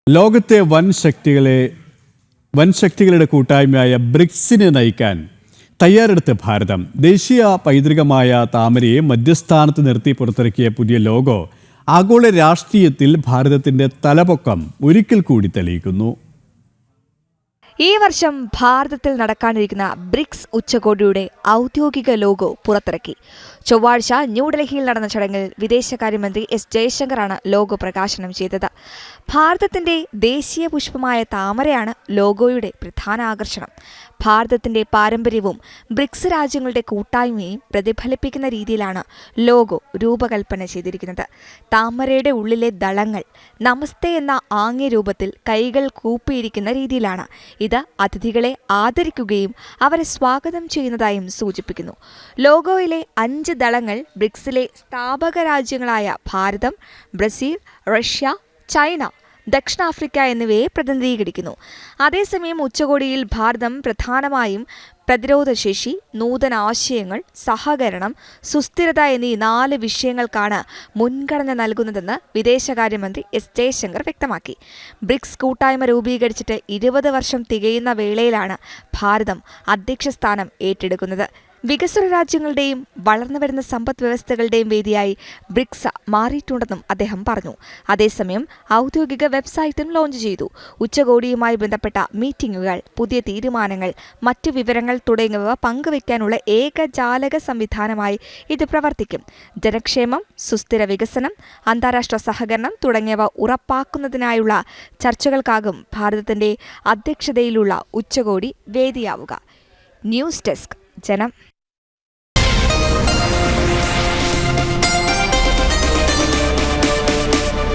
ലോകത്തെ വൻശക്തികളുടെ കൂട്ടായ്മയായ ബ്രിക്സിനെ നയിക്കാൻ തയ്യാറെടുത്ത ഭാരതം ദേശീയ പൈതൃകമായ താമരയെ മധ്യസ്ഥാനത്ത് നിർത്തി പുറത്തിറക്കിയ പുതിയ ലോഗോ ആഗോള രാഷ്ട്രീയത്തിൽ ഭാരതത്തിന്റെ തലപൊക്കം ഒരിക്കൽ കൂടി തെളിയിക്കുന്നു. ഈ വർഷം ഭാരതത്തിൽ നടക്കാനിരിക്കുന്ന ബ്രിക്സ് ഉച്ചകോടിയുടെ ഔദ്യോഗിക ലോഗോ പുറത്തിറക്കി. ചൊവ്വാഴ്ച ന്യൂഡൽഹിയിൽ നടന്ന ചടങ്ങിൽ വിദേശകാര്യമന്ത്രി എസ് ജയശങ്കറാണ് ലോഗോ പ്രകാശനം ചെയ്തത്. ഭാരതത്തിന്റെ ദേശീയ പുഷ്പമായ താമരയാണ് ലോഗോയുടെ പ്രധാന ആകർഷണം. ഭാരതത്തിന്റെ പാരമ്പര്യവും ബ്രിക്സ് രാജ്യങ്ങളുടെ കൂട്ടായ്മയും പ്രതിഫലിപ്പിക്കുന്ന രീതിയിലാണ് ലോഗോ രൂപകൽപ്പന ചെയ്തിരിക്കുന്നത്. താമരയുടെ ഉള്ളിലെ ദളങ്ങൾ നമസ്തേ എന്ന ആംഗ്യരൂപത്തിൽ കൈകൾ കൂപ്പിയിരിക്കുന്ന രീതിയിലാണ്. ഇത് അതിഥികളെ ആദരിക്കുകയും അവരെ സ്വാഗതം ചെയ്യുന്നതായും സൂചിപ്പിക്കുന്നു. ലോഗോയിലെ 5 ദളങ്ങൾ ബ്രിക്സിലെ സ്ഥാപക രാജ്യങ്ങളായ ഭാരതം, ബ്രസീൽ, റഷ്യ, ചൈന, ദക്ഷിണാഫ്രിക്ക എന്നിവയെ പ്രതിനിധീകരിക്കുന്നു. അതേസമയം ഉച്ചകോടിയിൽ ഭാരതം പ്രധാനമായും പ്രതിരോധശേഷി, നൂതന ആശയങ്ങൾ, സഹകരണം, സുസ്ഥിരത എന്നീ 4 വിഷയങ്ങൾക്കാണ് മുൻഗണന നൽകുന്നതെന്ന് വിദേശകാര്യമന്ത്രി എസ് ജയശങ്കർ വ്യക്തമാക്കി. ബ്രിക്സ് കൂട്ടായ്മ രൂപീകരിച്ചിട്ട് 20 വർഷം തികയുന്ന വേളയിലാണ് ഭാരതം അധ്യക്ഷസ്ഥാനം ഏറ്റെടുക്കുന്നത്. വികസ്വര രാജ്യങ്ങളുടെയും വളർന്നുവരുന്ന സമ്പദ് വ്യവസ്ഥകളുടെയും വേദിയായി ബ്രിക്സ് മാറിയിട്ടുണ്ടെന്നും അദ്ദേഹം പറഞ്ഞു. അതേസമയം ഔദ്യോഗിക വെബ്സൈറ്റും ലോഞ്ച് ചെയ്തു. ഉച്ചകോടിയുമായി ബന്ധപ്പെട്ട മീറ്റിംഗുകൾ, പുതിയ തീരുമാനങ്ങൾ, മറ്റു വിവരങ്ങൾ തുടങ്ങിയവ പങ്കുവയ്ക്കാനുള്ള ഏകജാലക സംവിധാനമായി ഇത് പ്രവർത്തിക്കും. ജനക്ഷേമം, സുസ്ഥിര വികസനം, അന്താരാഷ്ട്ര സഹകരണം തുടങ്ങിയവ ഉറപ്പാക്കുന്നതിനായുള്ള ചർച്ചകൾക്കാകും ഭാരതത്തിന്റെ അധ്യക്ഷതയിലുള്ള ഉച്ചകോടി വേദിയാവുക. ന്യൂസ് ഡെസ്ക് ജനം.